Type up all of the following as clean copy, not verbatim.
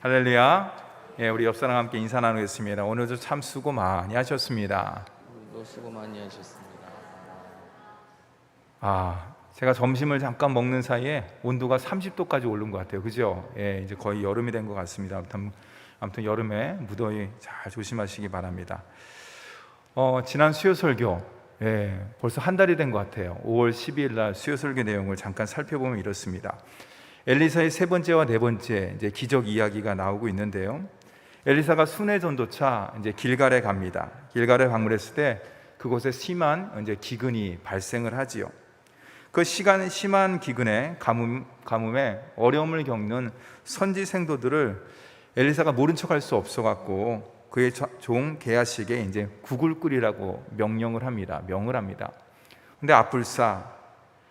할렐루야. 예, 우리 옆 사람 함께 인사 나누겠습니다. 오늘도 참 수고 많이 하셨습니다. 오늘도 수고 많이 하셨습니다. 제가 점심을 잠깐 먹는 사이에 온도가 30도까지 오른 것 같아요. 그죠? 예, 이제 거의 여름이 된 것 같습니다. 아무튼 여름에 무더위 잘 조심하시기 바랍니다. 지난 수요 설교, 벌써 한 달이 된 것 같아요. 5월 12일 날 수요 설교 내용을 잠깐 살펴보면 이렇습니다. 엘리사의 세 번째와 네 번째 이제 기적 이야기가 나오고 있는데요. 엘리사가 수내 전도차 이제 길갈에 갑니다. 길갈에 방문했을 때 그곳에 심한 이제 기근이 발생을 하지요. 그 심한 기근에 가뭄에 어려움을 겪는 선지 생도들을 엘리사가 모른 척할 수 없어 갖고 그의 종 게하시에게 이제 국을 끓이라고 명을 합니다. 근데 앞불사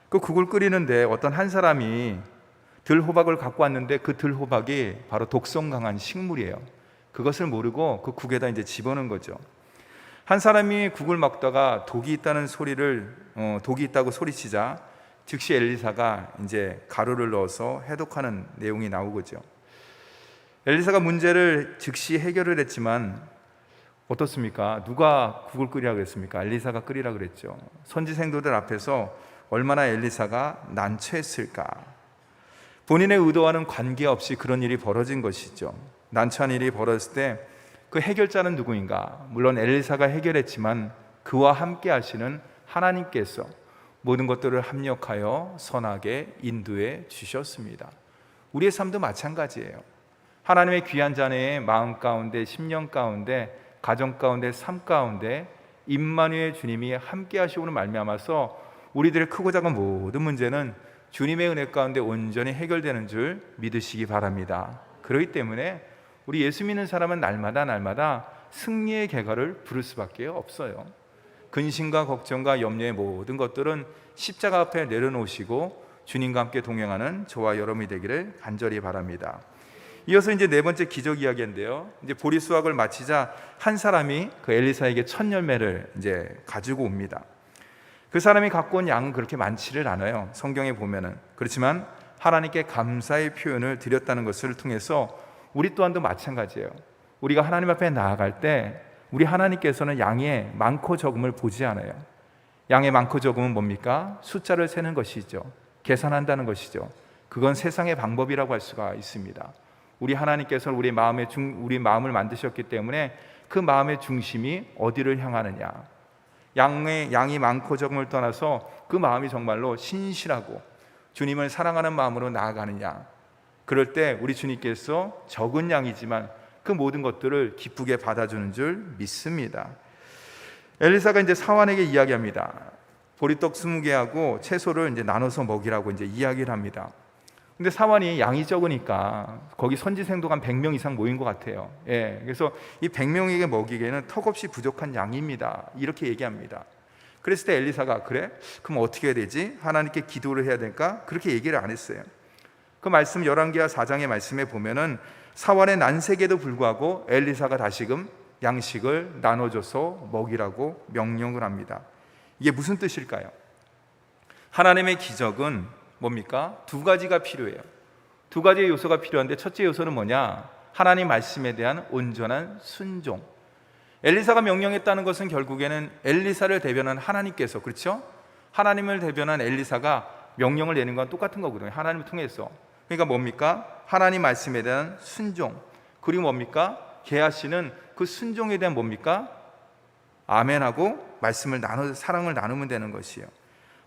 그 국을 끓이는데 어떤 한 사람이 들호박을 갖고 왔는데 그 들호박이 바로 독성 강한 식물이에요. 그것을 모르고 그 국에다 이제 집어넣은 거죠. 한 사람이 국을 먹다가 독이 있다고 소리치자 즉시 엘리사가 이제 가루를 넣어서 해독하는 내용이 나오고죠. 엘리사가 문제를 즉시 해결을 했지만 어떻습니까? 누가 국을 끓이라고 그랬습니까? 엘리사가 끓이라고 그랬죠. 선지 생도들 앞에서 얼마나 엘리사가 난처했을까? 본인의 의도와는 관계없이 그런 일이 벌어진 것이죠. 난처한 일이 벌어졌을 때 그 해결자는 누구인가? 물론 엘리사가 해결했지만 그와 함께 하시는 하나님께서 모든 것들을 합력하여 선하게 인도해 주셨습니다. 우리의 삶도 마찬가지예요. 하나님의 귀한 자녀의 마음 가운데, 심령 가운데, 가정 가운데, 삶 가운데 임마누엘 주님이 함께 하시고는 말미암아서 우리들의 크고 작은 모든 문제는 주님의 은혜 가운데 온전히 해결되는 줄 믿으시기 바랍니다. 그렇기 때문에 우리 예수 믿는 사람은 날마다 승리의 계가를 부를 수밖에 없어요. 근심과 걱정과 염려의 모든 것들은 십자가 앞에 내려놓으시고 주님과 함께 동행하는 저와 여러분이 되기를 간절히 바랍니다. 이어서 이제 네 번째 기적 이야기인데요. 이제 보리 수확을 마치자 한 사람이 그 엘리사에게 첫 열매를 이제 가지고 옵니다. 그 사람이 갖고 온 양은 그렇게 많지를 않아요. 성경에 보면은. 그렇지만 하나님께 감사의 표현을 드렸다는 것을 통해서 우리 또한도 마찬가지예요. 우리가 하나님 앞에 나아갈 때 우리 하나님께서는 양의 많고 적음을 보지 않아요. 양의 많고 적음은 뭡니까? 숫자를 세는 것이죠. 계산한다는 것이죠. 그건 세상의 방법이라고 할 수가 있습니다. 우리 하나님께서는 우리 마음을 만드셨기 때문에 그 마음의 중심이 어디를 향하느냐, 양이 많고 적음을 떠나서 그 마음이 정말로 신실하고 주님을 사랑하는 마음으로 나아가느냐, 그럴 때 우리 주님께서 적은 양이지만 그 모든 것들을 기쁘게 받아주는 줄 믿습니다. 엘리사가 이제 사환에게 이야기합니다. 보리떡 20개하고 채소를 이제 나눠서 먹이라고 이제 이야기를 합니다. 근데 사환이 양이 적으니까 거기 선지생도가 한 100명 이상 모인 것 같아요. 그래서 이 100명에게 먹이기에는 턱없이 부족한 양입니다. 이렇게 얘기합니다. 그랬을 때 엘리사가 그래? 그럼 어떻게 해야 되지? 하나님께 기도를 해야 될까? 그렇게 얘기를 안 했어요. 그 말씀 열왕기하 4장의 말씀에 보면은 사환의 난색에도 불구하고 엘리사가 다시금 양식을 나눠줘서 먹이라고 명령을 합니다. 이게 무슨 뜻일까요? 하나님의 기적은 뭡니까? 두 가지가 필요해요. 두 가지의 요소가 필요한데 첫째 요소는 뭐냐? 하나님 말씀에 대한 온전한 순종. 엘리사가 명령했다는 것은 결국에는 엘리사를 대변한 하나님께서, 그렇죠? 하나님을 대변한 엘리사가 명령을 내는 건 똑같은 거거든요. 하나님을 통해서. 그러니까 뭡니까? 하나님 말씀에 대한 순종. 그리고 뭡니까? 게하시는 그 순종에 대한 뭡니까? 아멘하고 말씀을 사랑을 나누면 되는 것이에요.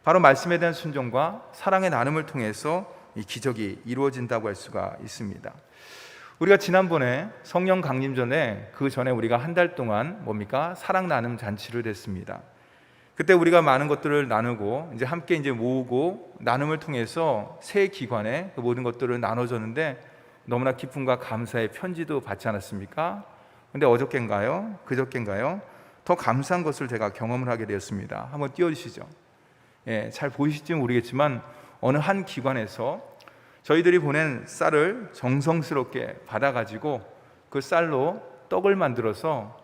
바로 말씀에 대한 순종과 사랑의 나눔을 통해서 이 기적이 이루어진다고 할 수가 있습니다. 우리가 지난번에 성령 강림 전에 그 전에 우리가 한 달 동안 뭡니까? 사랑 나눔 잔치를 했습니다. 그때 우리가 많은 것들을 나누고 이제 함께 이제 모으고 나눔을 통해서 새 기관에 그 모든 것들을 나눠줬는데 너무나 기쁨과 감사의 편지도 받지 않았습니까? 근데 그저께인가요? 더 감사한 것을 제가 경험을 하게 되었습니다. 한번 띄워주시죠. 잘 보이실지 모르겠지만 어느 한 기관에서 저희들이 보낸 쌀을 정성스럽게 받아가지고 그 쌀로 떡을 만들어서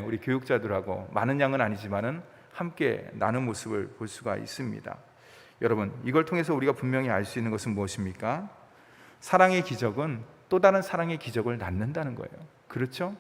우리 교육자들하고 많은 양은 아니지만은 함께 나눈 모습을 볼 수가 있습니다. 여러분, 이걸 통해서 우리가 분명히 알 수 있는 것은 무엇입니까? 사랑의 기적은 또 다른 사랑의 기적을 낳는다는 거예요. 그렇죠?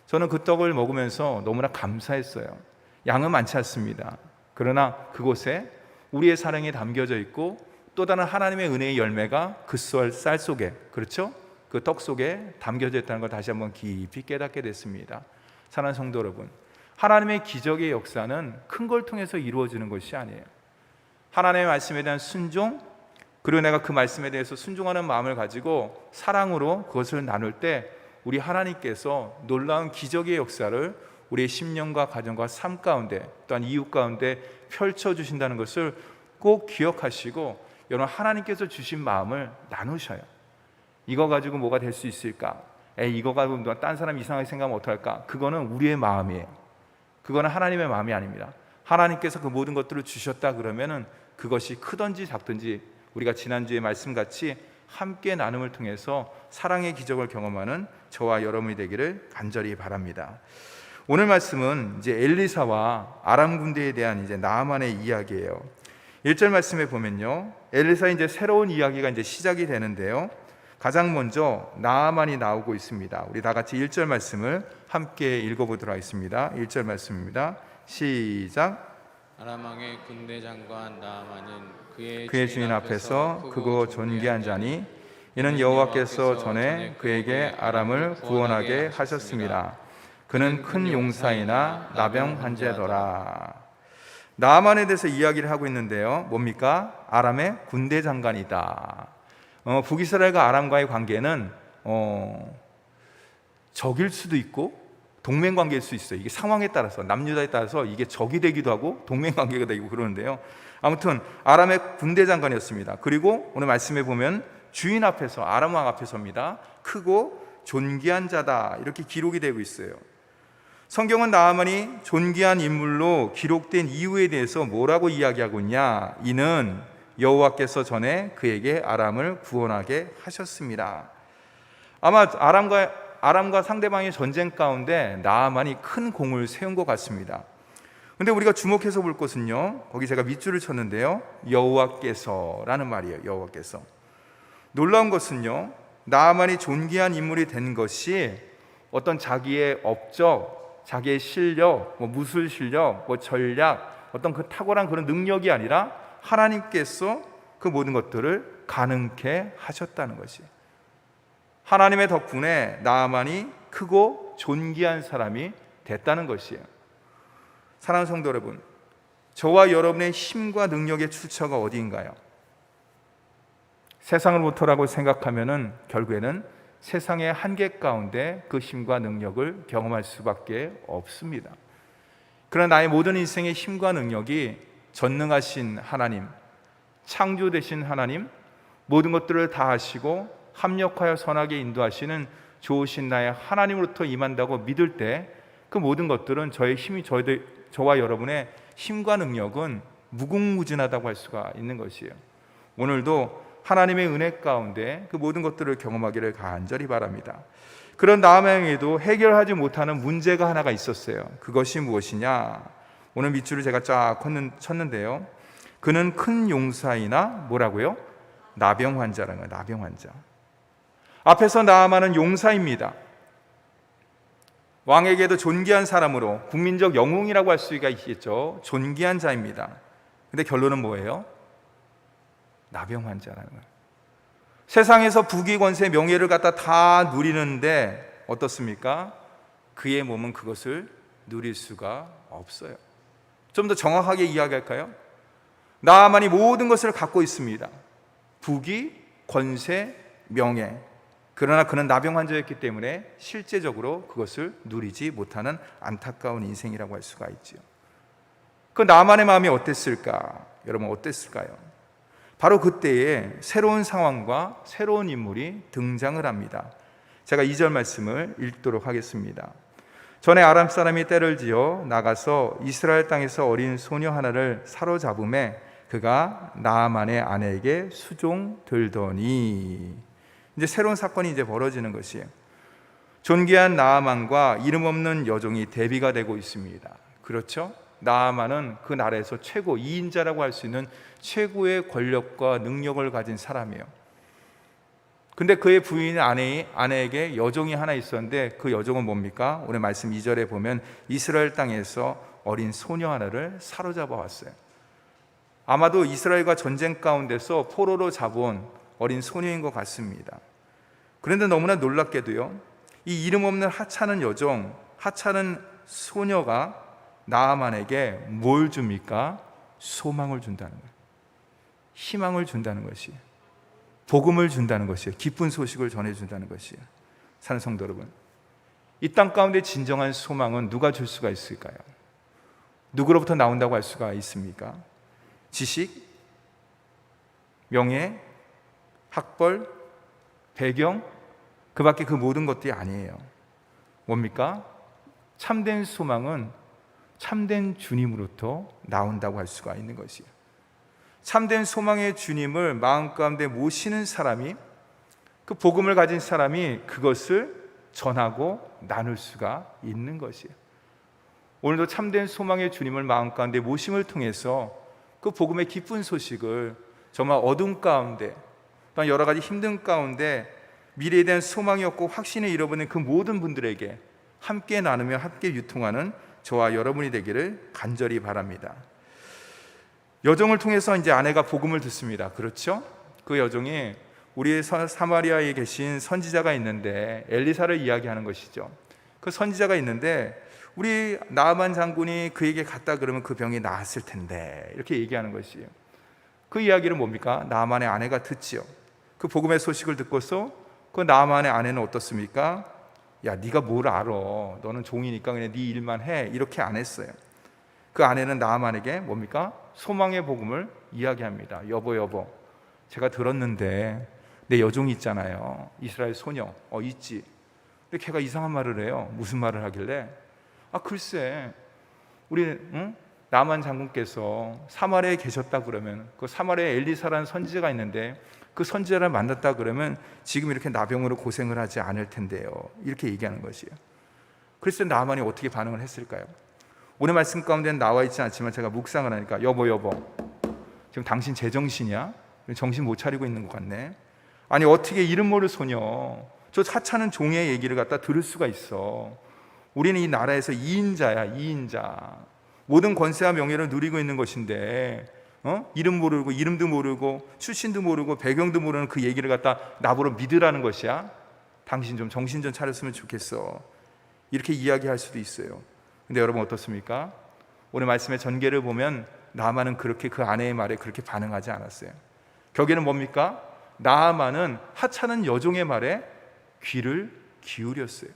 저는 그 떡을 먹으면서 너무나 감사했어요. 양은 많지 않습니다. 그러나 그곳에 우리의 사랑이 담겨져 있고 또 다른 하나님의 은혜의 열매가 그 쌀 속에, 그렇죠? 그 떡 속에 담겨져 있다는 걸 다시 한번 깊이 깨닫게 됐습니다. 사랑하는 성도 여러분, 하나님의 기적의 역사는 큰 걸 통해서 이루어지는 것이 아니에요. 하나님의 말씀에 대한 순종, 그리고 내가 그 말씀에 대해서 순종하는 마음을 가지고 사랑으로 그것을 나눌 때 우리 하나님께서 놀라운 기적의 역사를 우리의 심령과 가정과 삶 가운데 또한 이웃 가운데 펼쳐주신다는 것을 꼭 기억하시고 여러분, 하나님께서 주신 마음을 나누셔요. 이거 가지고 뭐가 될 수 있을까? 이거 가지고 딴 사람 이상하게 생각하면 어떡할까? 그거는 우리의 마음이에요. 그거는 하나님의 마음이 아닙니다. 하나님께서 그 모든 것들을 주셨다 그러면은 그것이 크든지 작든지 우리가 지난주에 말씀같이 함께 나눔을 통해서 사랑의 기적을 경험하는 저와 여러분이 되기를 간절히 바랍니다. 오늘 말씀은 이제 엘리사와 아람 군대에 대한 이제 나아만의 이야기예요. 1절 말씀에 보면요, 엘리사의 이제 새로운 이야기가 이제 시작이 되는데요. 가장 먼저 나아만이 나오고 있습니다. 우리 다 같이 1절 말씀을 함께 읽어보도록 하겠습니다. 1절 말씀입니다. 시작. 아람 왕의 군대 장관 나아만은 그의 주인 앞에서 크고 존귀한 자니 이는 여호와께서 전에 그에게 아람을 구원하게 하셨습니다. 그는 큰 용사이나 나병 환자더라. 나아만에 대해서 이야기를 하고 있는데요. 뭡니까? 아람의 군대 장관이다. 북이스라엘과 아람과의 관계는 적일 수도 있고 동맹 관계일 수 있어요. 이게 상황에 따라서, 남유다에 따라서 이게 적이 되기도 하고 동맹 관계가 되고 그러는데요. 아무튼 아람의 군대 장관이었습니다. 그리고 오늘 말씀에 보면 주인 앞에서, 아람 왕 앞에서입니다. 크고 존귀한 자다, 이렇게 기록이 되고 있어요. 성경은 나아만이 존귀한 인물로 기록된 이유에 대해서 뭐라고 이야기하고 있냐? 이는 여호와께서 전에 그에게 아람을 구원하게 하셨습니다. 아마 아람과 상대방의 전쟁 가운데 나아만이 큰 공을 세운 것 같습니다. 근데 우리가 주목해서 볼 것은요, 거기 제가 밑줄을 쳤는데요, 여호와께서라는 말이에요. 여호와께서. 놀라운 것은요, 나아만이 존귀한 인물이 된 것이 어떤 자기의 업적, 자기의 실력, 무술 실력, 전략, 어떤 그 탁월한 그런 능력이 아니라 하나님께서 그 모든 것들을 가능케 하셨다는 것이에요. 하나님의 덕분에 나아만이 크고 존귀한 사람이 됐다는 것이에요. 사랑하는 성도 여러분, 저와 여러분의 힘과 능력의 출처가 어디인가요? 세상으로부터라고 생각하면은 결국에는 세상의 한계 가운데 그 힘과 능력을 경험할 수밖에 없습니다. 그러나 나의 모든 인생의 힘과 능력이 전능하신 하나님, 창조되신 하나님, 모든 것들을 다 하시고 합력하여 선하게 인도하시는 좋으신 나의 하나님으로부터 임한다고 믿을 때 그 모든 것들은 저와 여러분의 힘과 능력은 무궁무진하다고 할 수가 있는 것이에요. 오늘도 하나님의 은혜 가운데 그 모든 것들을 경험하기를 간절히 바랍니다. 그런 나아만에게도 해결하지 못하는 문제가 하나가 있었어요. 그것이 무엇이냐? 오늘 밑줄을 제가 쫙 쳤는데요. 그는 큰 용사이나 뭐라고요? 나병 환자라는 거예요. 나병 환자. 앞에서 나아만은 용사입니다. 왕에게도 존귀한 사람으로 국민적 영웅이라고 할 수가 있겠죠. 존귀한 자입니다. 근데 결론은 뭐예요? 나병 환자라는 거예요. 세상에서 부귀 권세 명예를 갖다 다 누리는데 어떻습니까? 그의 몸은 그것을 누릴 수가 없어요. 좀 더 정확하게 이야기할까요? 나아만이 모든 것을 갖고 있습니다. 부귀, 권세, 명예. 그러나 그는 나병 환자였기 때문에 실제적으로 그것을 누리지 못하는 안타까운 인생이라고 할 수가 있죠. 그 나만의 마음이 어땠을까? 여러분 어땠을까요? 바로 그때에 새로운 상황과 새로운 인물이 등장을 합니다. 제가 2절 말씀을 읽도록 하겠습니다. 전에 아람 사람이 떼를 지어 나가서 이스라엘 땅에서 어린 소녀 하나를 사로잡음에 그가 나아만의 아내에게 수종들더니, 이제 새로운 사건이 이제 벌어지는 것이에요. 존귀한 나아만과 이름 없는 여종이 대비가 되고 있습니다. 그렇죠? 나아만은 그 나라에서 최고 2인자라고 할 수 있는 최고의 권력과 능력을 가진 사람이에요. 근데 그의 부인 아내에게 여종이 하나 있었는데 그 여종은 뭡니까? 오늘 말씀 2절에 보면 이스라엘 땅에서 어린 소녀 하나를 사로잡아 왔어요. 아마도 이스라엘과 전쟁 가운데서 포로로 잡아온 어린 소녀인 것 같습니다. 그런데 너무나 놀랍게도요, 이 이름 없는 하찮은 여종, 하찮은 소녀가 나아만에게 뭘 줍니까? 소망을 준다는 거예요. 희망을 준다는 것이에요. 복음을 준다는 것이에요. 기쁜 소식을 전해준다는 것이에요. 사는 성도 여러분, 이 땅 가운데 진정한 소망은 누가 줄 수가 있을까요? 누구로부터 나온다고 할 수가 있습니까? 지식, 명예, 학벌, 배경, 그 밖에 그 모든 것들이 아니에요. 뭡니까? 참된 소망은 참된 주님으로부터 나온다고 할 수가 있는 것이에요. 참된 소망의 주님을 마음 가운데 모시는 사람이, 그 복음을 가진 사람이 그것을 전하고 나눌 수가 있는 것이에요. 오늘도 참된 소망의 주님을 마음 가운데 모심을 통해서 그 복음의 기쁜 소식을 정말 어둠 가운데, 또한 여러 가지 힘든 가운데 미래에 대한 소망이 없고 확신을 잃어버린 그 모든 분들에게 함께 나누며 함께 유통하는 저와 여러분이 되기를 간절히 바랍니다. 여종을 통해서 이제 아내가 복음을 듣습니다. 그렇죠? 그 여종이 우리 사마리아에 계신 선지자가 있는데, 엘리사를 이야기하는 것이죠. 그 선지자가 있는데 우리 나아만 장군이 그에게 갔다 그러면 그 병이 나았을 텐데, 이렇게 얘기하는 것이에요. 그 이야기는 뭡니까? 나아만의 아내가 듣지요. 그 복음의 소식을 듣고서 그 나아만의 아내는 어떻습니까? 야, 네가 뭘 알아? 너는 종이니까 그냥 네 일만 해. 이렇게 안 했어요. 그 아내는 나아만에게 뭡니까? 소망의 복음을 이야기합니다. 여보, 제가 들었는데 내 여종이 있잖아요. 이스라엘 소녀. 있지. 근데 걔가 이상한 말을 해요. 무슨 말을 하길래? 글쎄, 우리 나만 장군께서 사마리아에 계셨다 그러면, 그 사마리아에 엘리사라는 선지자가 있는데 그 선지자를 만났다 그러면 지금 이렇게 나병으로 고생을 하지 않을 텐데요. 이렇게 얘기하는 것이에요. 그래서 나만이 어떻게 반응을 했을까요? 오늘 말씀 가운데는 나와 있지 않지만 제가 묵상을 하니까, 여보, 지금 당신 제정신이야? 정신 못 차리고 있는 것 같네. 아니, 어떻게 이름 모를 소녀, 저 하찮은 종의 얘기를 갖다 들을 수가 있어. 우리는 이 나라에서 2인자야, 2인자. 모든 권세와 명예를 누리고 있는 것인데, 이름 모르고, 이름도 모르고, 출신도 모르고, 배경도 모르는 그 얘기를 갖다 나보러 믿으라는 것이야? 당신 좀 정신 좀 차렸으면 좋겠어. 이렇게 이야기할 수도 있어요. 근데 여러분 어떻습니까? 오늘 말씀의 전개를 보면 나아만은 그렇게 그 아내의 말에 그렇게 반응하지 않았어요. 결국에는 뭡니까? 나아만은 하찮은 여종의 말에 귀를 기울였어요.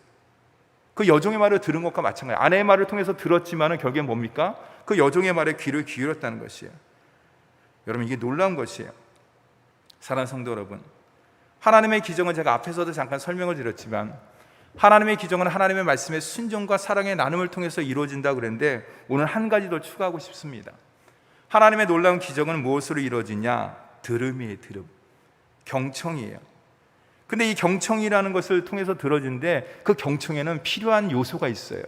그 여종의 말을 들은 것과 마찬가지예요. 아내의 말을 통해서 들었지만은 결국엔 뭡니까? 그 여종의 말에 귀를 기울였다는 것이에요. 여러분, 이게 놀라운 것이에요. 사랑하는 성도 여러분, 하나님의 기정은 제가 앞에서도 잠깐 설명을 드렸지만, 하나님의 기정은 하나님의 말씀의 순종과 사랑의 나눔을 통해서 이루어진다고 그랬는데, 오늘 한 가지 더 추가하고 싶습니다. 하나님의 놀라운 기정은 무엇으로 이루어지냐? 들음이에요. 들음, 경청이에요. 근데 이 경청이라는 것을 통해서 들어지는데 그 경청에는 필요한 요소가 있어요.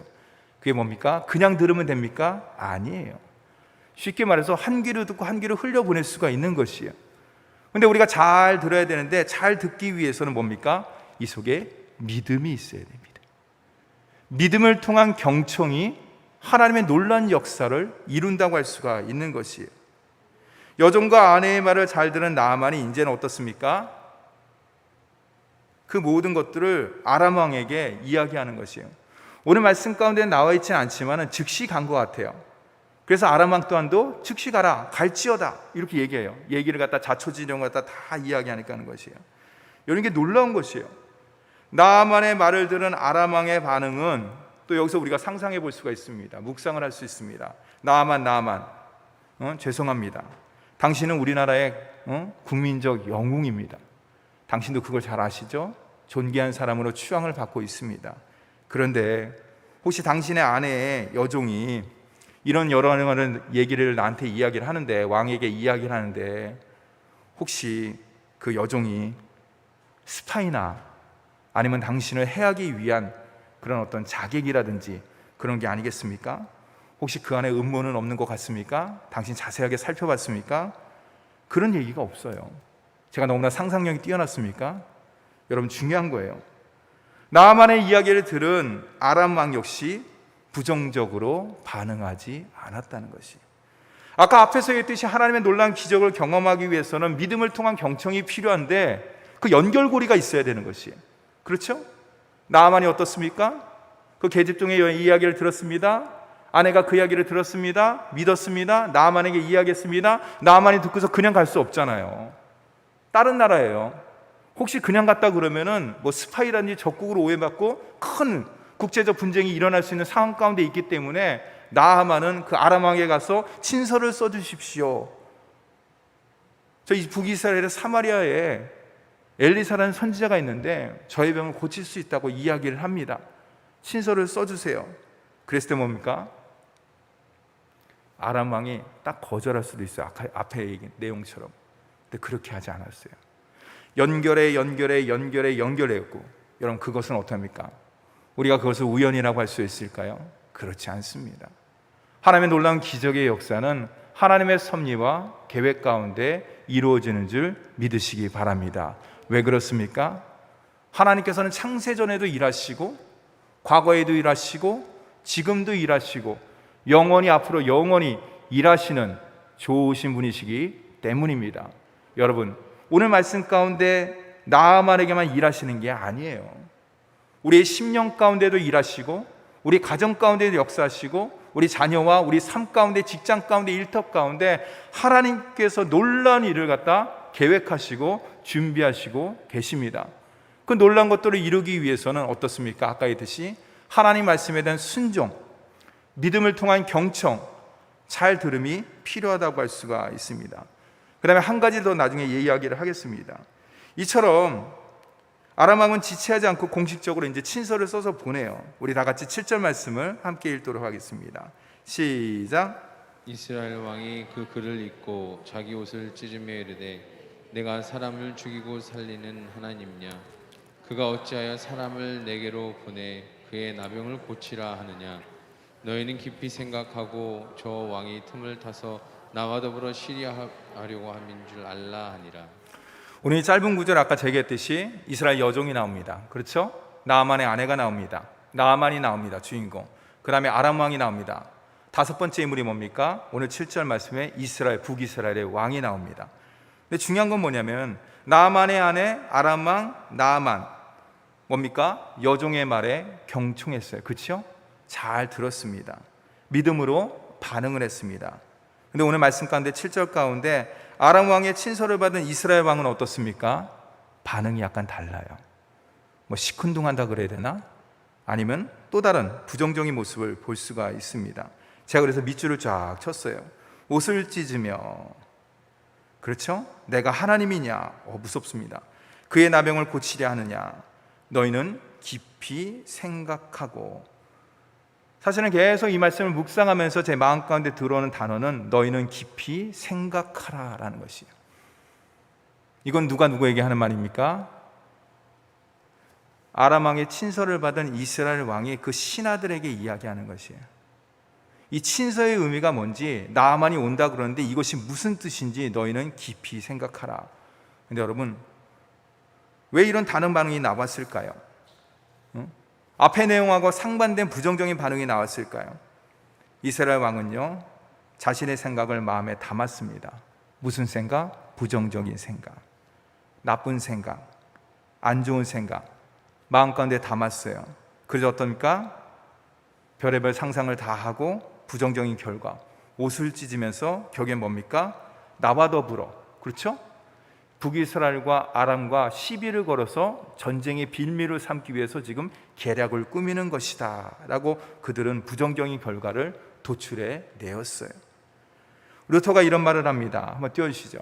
그게 뭡니까? 그냥 들으면 됩니까? 아니에요. 쉽게 말해서 한 귀로 듣고 한 귀로 흘려보낼 수가 있는 것이에요. 근데 우리가 잘 들어야 되는데, 잘 듣기 위해서는 뭡니까? 이 속에 믿음이 있어야 됩니다. 믿음을 통한 경청이 하나님의 놀라운 역사를 이룬다고 할 수가 있는 것이에요. 여종과 아내의 말을 잘 들은 나아만이 이제는 어떻습니까? 그 모든 것들을 아람 왕에게 이야기하는 것이에요. 오늘 말씀 가운데 나와 있지는 않지만 즉시 간 것 같아요. 그래서 아람 왕 또한도 즉시 가라, 갈지어다, 이렇게 얘기해요. 얘기를 갖다 자초지종 갖다 다 이야기하니까 하는 것이에요. 이런 게 놀라운 것이에요. 나아만의 말을 들은 아람 왕의 반응은 또 여기서 우리가 상상해 볼 수가 있습니다. 묵상을 할 수 있습니다. 나아만, 죄송합니다. 당신은 우리나라의 국민적 영웅입니다. 당신도 그걸 잘 아시죠? 존귀한 사람으로 추앙을 받고 있습니다. 그런데 혹시 당신의 아내의 여종이 이런 여러 얘기를 나한테 이야기를 하는데, 왕에게 이야기를 하는데, 혹시 그 여종이 스파이나 아니면 당신을 해하기 위한 그런 어떤 자객이라든지 그런 게 아니겠습니까? 혹시 그 안에 음모는 없는 것 같습니까? 당신 자세하게 살펴봤습니까? 그런 얘기가 없어요. 제가 너무나 상상력이 뛰어났습니까? 여러분 중요한 거예요. 나아만의 이야기를 들은 아람 왕 역시 부정적으로 반응하지 않았다는 것이. 아까 앞에서 얘기했듯이 하나님의 놀라운 기적을 경험하기 위해서는 믿음을 통한 경청이 필요한데 그 연결고리가 있어야 되는 것이. 그렇죠? 나아만이 어떻습니까? 그 계집종의 이야기를 들었습니다. 아내가 그 이야기를 들었습니다. 믿었습니다. 나아만에게 이야기했습니다. 나아만이 듣고서 그냥 갈 수 없잖아요. 다른 나라예요. 혹시 그냥 갔다 그러면은 뭐 스파이라든지 적국으로 오해받고 큰 국제적 분쟁이 일어날 수 있는 상황 가운데 있기 때문에 나아만은 그 아람 왕에게 가서 친서를 써주십시오. 저희 북이스라엘의 사마리아에 엘리사라는 선지자가 있는데 저의 병을 고칠 수 있다고 이야기를 합니다. 친서를 써주세요. 그랬을 때 뭡니까? 아람 왕이 딱 거절할 수도 있어요. 앞에 얘기 내용처럼. 근데 그렇게 하지 않았어요. 연결했고, 여러분 그것은 어떻습니까? 우리가 그것을 우연이라고 할 수 있을까요? 그렇지 않습니다. 하나님의 놀라운 기적의 역사는 하나님의 섭리와 계획 가운데 이루어지는 줄 믿으시기 바랍니다. 왜 그렇습니까? 하나님께서는 창세전에도 일하시고 과거에도 일하시고 지금도 일하시고 영원히 앞으로 영원히 일하시는 좋으신 분이시기 때문입니다. 여러분, 오늘 말씀 가운데 나아만에게만 일하시는 게 아니에요. 우리의 심령 가운데도 일하시고 우리 가정 가운데도 역사하시고 우리 자녀와 우리 삶 가운데 직장 가운데 일터 가운데 하나님께서 놀라운 일을 갖다 계획하시고 준비하시고 계십니다. 그 놀라운 것들을 이루기 위해서는 어떻습니까? 아까 했듯이 하나님 말씀에 대한 순종, 믿음을 통한 경청, 잘 들음이 필요하다고 할 수가 있습니다. 그 다음에 한 가지 더 나중에 이야기를 하겠습니다. 이처럼 아람 왕은 지체하지 않고 공식적으로 이제 친서를 써서 보내요. 우리 다 같이 7절 말씀을 함께 읽도록 하겠습니다. 시작. 이스라엘 왕이 그 글을 읽고 자기 옷을 찢으며 이르되 내가 사람을 죽이고 살리는 하나님이냐? 그가 어찌하여 사람을 내게로 보내 그의 나병을 고치라 하느냐? 너희는 깊이 생각하고 저 왕이 틈을 타서 나와 더불어 시리하려고 함인 줄 알라 하니라. 오늘 이 짧은 구절 아까 제기했듯이 이스라엘 여종이 나옵니다. 그렇죠? 나아만의 아내가 나옵니다. 나아만이 나옵니다. 주인공. 그 다음에 아람 왕이 나옵니다. 다섯 번째 인물이 뭡니까? 오늘 7절 말씀에 이스라엘, 북이스라엘의 왕이 나옵니다. 근데 중요한 건 뭐냐면 나아만의 아내 아람 왕 나아만 뭡니까? 여종의 말에 경청했어요. 그렇죠? 잘 들었습니다. 믿음으로 반응을 했습니다. 근데 오늘 말씀 가운데 7절 가운데 아람 왕의 친서를 받은 이스라엘 왕은 어떻습니까? 반응이 약간 달라요. 뭐 시큰둥한다 그래야 되나? 아니면 또 다른 부정적인 모습을 볼 수가 있습니다. 제가 그래서 밑줄을 쫙 쳤어요. 옷을 찢으며, 그렇죠? 내가 하나님이냐? 무섭습니다. 그의 나병을 고치려 하느냐? 너희는 깊이 생각하고. 사실은 계속 이 말씀을 묵상하면서 제 마음 가운데 들어오는 단어는 너희는 깊이 생각하라 라는 것이에요. 이건 누가 누구에게 하는 말입니까? 아람 왕의 친서를 받은 이스라엘 왕이 그 신하들에게 이야기하는 것이에요. 이 친서의 의미가 뭔지, 나아만이 온다 그러는데 이것이 무슨 뜻인지 너희는 깊이 생각하라. 근데 여러분, 왜 이런 다른 반응이 나왔을까요? 앞의 내용하고 상반된 부정적인 반응이 나왔을까요? 이스라엘 왕은요, 자신의 생각을 마음에 담았습니다. 무슨 생각? 부정적인 생각, 나쁜 생각, 안 좋은 생각 마음 가운데 담았어요. 그래서 어떻습니까? 별의별 상상을 다 하고 부정적인 결과, 옷을 찢으면서 결국엔 뭡니까? 나와 더불어, 그렇죠? 북이스라엘과 아람과 시비를 걸어서 전쟁의 빌미를 삼기 위해서 지금 계략을 꾸미는 것이다 라고 그들은 부정적인 결과를 도출해 내었어요. 루터가 이런 말을 합니다. 한번 띄워주시죠.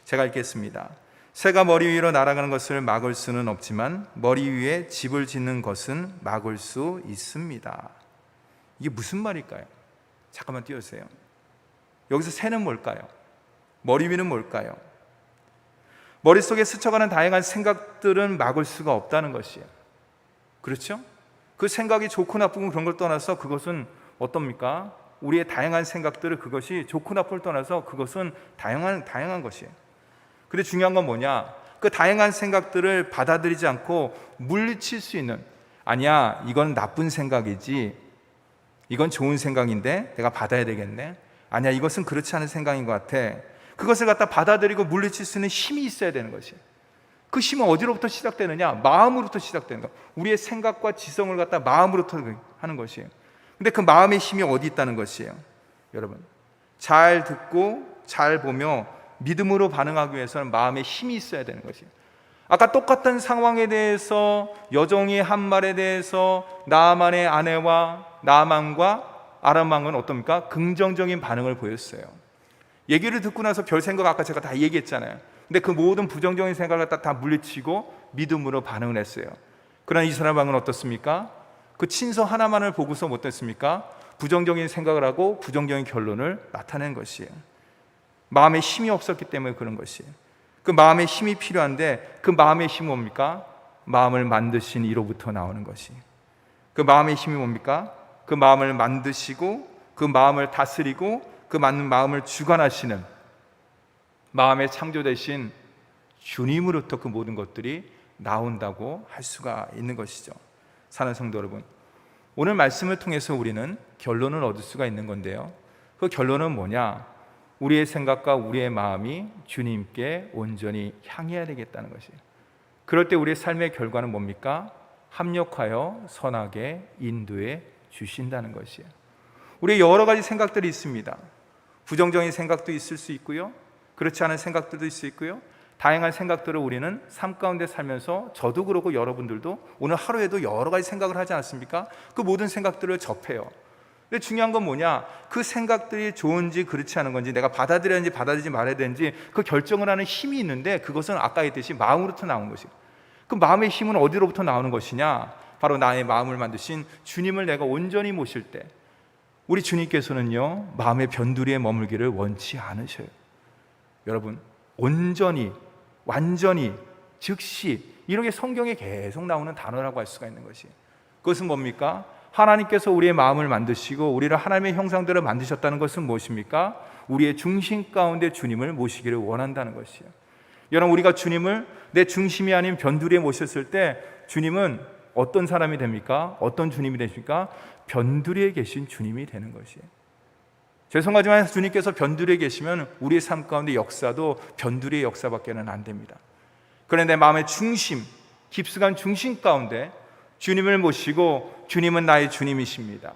제가 읽겠습니다. 새가 머리 위로 날아가는 것을 막을 수는 없지만 머리 위에 집을 짓는 것은 막을 수 있습니다. 이게 무슨 말일까요? 잠깐만 띄워주세요. 여기서 새는 뭘까요? 머리 위는 뭘까요? 머릿속에 스쳐가는 다양한 생각들은 막을 수가 없다는 것이에요. 그렇죠? 그 생각이 좋고 나쁘고 그런 걸 떠나서 그것은 어떻습니까? 우리의 다양한 생각들을, 그것이 좋고 나쁨을 떠나서 그것은 다양한 것이에요. 근데 중요한 건 뭐냐? 그 다양한 생각들을 받아들이지 않고 물리칠 수 있는, 아니야, 이건 나쁜 생각이지, 이건 좋은 생각인데 내가 받아야 되겠네, 아니야, 이것은 그렇지 않은 생각인 것 같아, 그것을 갖다 받아들이고 물리칠 수 있는 힘이 있어야 되는 것이에요. 그 힘은 어디로부터 시작되느냐? 마음으로부터 시작되는 것. 우리의 생각과 지성을 갖다 마음으로부터 하는 것이에요. 근데 그 마음의 힘이 어디 있다는 것이에요? 여러분, 잘 듣고 잘 보며 믿음으로 반응하기 위해서는 마음의 힘이 있어야 되는 것이에요. 아까 똑같은 상황에 대해서, 여종이 한 말에 대해서 나아만의 아내와 나아만과 아람 왕은 어떻습니까? 긍정적인 반응을 보였어요. 얘기를 듣고 나서 별 생각, 아까 제가 다 얘기했잖아요. 근데 그 모든 부정적인 생각을 다 물리치고 믿음으로 반응을 했어요. 그러나 이스라엘 왕은 어떻습니까? 그 친서 하나만을 보고서 어땠습니까? 부정적인 생각을 하고 부정적인 결론을 나타낸 것이에요. 마음에 힘이 없었기 때문에 그런 것이에요. 그 마음의 힘이 필요한데, 그 마음의 힘이 뭡니까? 마음을 만드신 이로부터 나오는 것이. 그 마음의 힘이 뭡니까? 그 마음을 만드시고 그 마음을 다스리고 그 맞는 마음을 주관하시는, 마음의 창조되신 주님으로부터 그 모든 것들이 나온다고 할 수가 있는 것이죠. 사랑하는 성도 여러분, 오늘 말씀을 통해서 우리는 결론을 얻을 수가 있는 건데요, 그 결론은 뭐냐? 우리의 생각과 우리의 마음이 주님께 온전히 향해야 되겠다는 것이에요. 그럴 때 우리의 삶의 결과는 뭡니까? 합력하여 선하게 인도해 주신다는 것이에요. 우리의 여러 가지 생각들이 있습니다. 부정적인 생각도 있을 수 있고요, 그렇지 않은 생각들도 있을 수 있고요, 다양한 생각들을 우리는 삶 가운데 살면서, 저도 그렇고 여러분들도 오늘 하루에도 여러 가지 생각을 하지 않습니까? 그 모든 생각들을 접해요. 근데 중요한 건 뭐냐? 그 생각들이 좋은지 그렇지 않은 건지, 내가 받아들여야 하는지 받아들이지 말아야 되는지 그 결정을 하는 힘이 있는데, 그것은 아까 했듯이 마음으로부터 나온 것이에요. 그 마음의 힘은 어디로부터 나오는 것이냐? 바로 나의 마음을 만드신 주님을 내가 온전히 모실 때, 우리 주님께서는요, 마음의 변두리에 머물기를 원치 않으셔요. 여러분, 온전히, 완전히, 즉시, 이렇게 성경에 계속 나오는 단어라고 할 수가 있는 것이, 그것은 뭡니까? 하나님께서 우리의 마음을 만드시고 우리를 하나님의 형상대로 만드셨다는 것은 무엇입니까? 우리의 중심 가운데 주님을 모시기를 원한다는 것이에요. 여러분, 우리가 주님을 내 중심이 아닌 변두리에 모셨을 때 주님은 어떤 사람이 됩니까? 어떤 주님이 되십니까? 변두리에 계신 주님이 되는 것이에요. 죄송하지만 주님께서 변두리에 계시면 우리의 삶 가운데 역사도 변두리의 역사밖에는 안 됩니다. 그런데 내 마음의 중심, 깊숙한 중심 가운데 주님을 모시고, 주님은 나의 주님이십니다.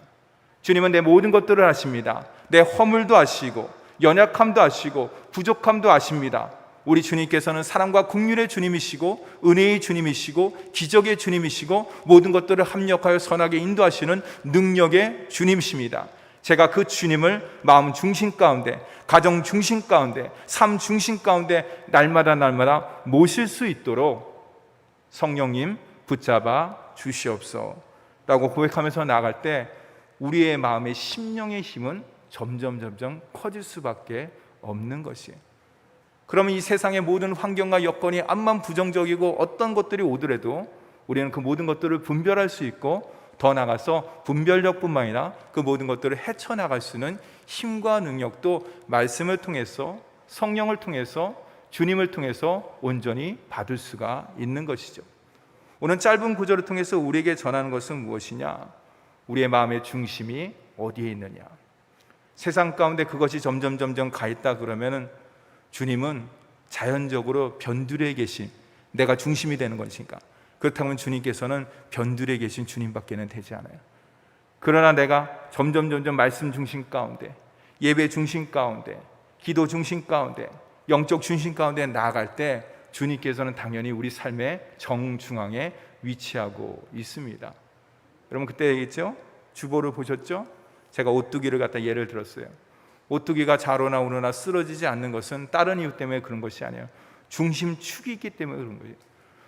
주님은 내 모든 것들을 아십니다. 내 허물도 아시고 연약함도 아시고 부족함도 아십니다. 우리 주님께서는 사랑과 긍휼의 주님이시고 은혜의 주님이시고 기적의 주님이시고 모든 것들을 합력하여 선하게 인도하시는 능력의 주님이십니다. 제가 그 주님을 마음 중심 가운데, 가정 중심 가운데, 삶 중심 가운데 날마다 모실 수 있도록 성령님 붙잡아 주시옵소서 라고 고백하면서 나아갈 때 우리의 마음의 심령의 힘은 점점 커질 수밖에 없는 것이에요. 그러면 이 세상의 모든 환경과 여건이 암만 부정적이고 어떤 것들이 오더라도 우리는 그 모든 것들을 분별할 수 있고, 더 나아가서 분별력뿐만 아니라 그 모든 것들을 헤쳐나갈 수 있는 힘과 능력도 말씀을 통해서, 성령을 통해서, 주님을 통해서 온전히 받을 수가 있는 것이죠. 오늘 짧은 구절을 통해서 우리에게 전하는 것은 무엇이냐? 우리의 마음의 중심이 어디에 있느냐? 세상 가운데 그것이 점점 가 있다 그러면은 주님은 자연적으로 변두리에 계신, 내가 중심이 되는 것이니까, 그렇다면 주님께서는 변두리에 계신 주님밖에는 되지 않아요. 그러나 내가 점점 말씀 중심 가운데, 예배 중심 가운데, 기도 중심 가운데, 영적 중심 가운데 나아갈 때 주님께서는 당연히 우리 삶의 정중앙에 위치하고 있습니다. 여러분, 그때 얘기했죠? 주보를 보셨죠? 제가 오뚜기를 갖다 예를 들었어요. 오뚜기가 자로나 우러나 쓰러지지 않는 것은 다른 이유 때문에 그런 것이 아니에요. 중심축이 있기 때문에 그런 거예요.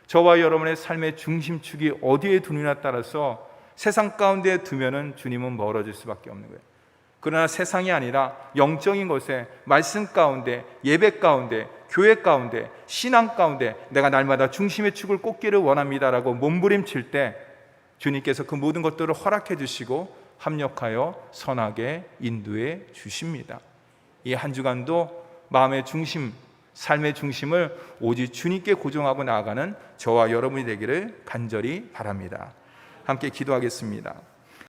저와 여러분의 삶의 중심축이 어디에 두느냐에 따라서 세상 가운데 두면은 주님은 멀어질 수밖에 없는 거예요. 그러나 세상이 아니라 영적인 것에, 말씀 가운데, 예배 가운데, 교회 가운데, 신앙 가운데 내가 날마다 중심의 축을 꽂기를 원합니다라고 몸부림칠 때 주님께서 그 모든 것들을 허락해 주시고 합력하여 선하게 인도해 주십니다. 이 한 주간도 마음의 중심, 삶의 중심을 오직 주님께 고정하고 나아가는 저와 여러분이 되기를 간절히 바랍니다. 함께 기도하겠습니다.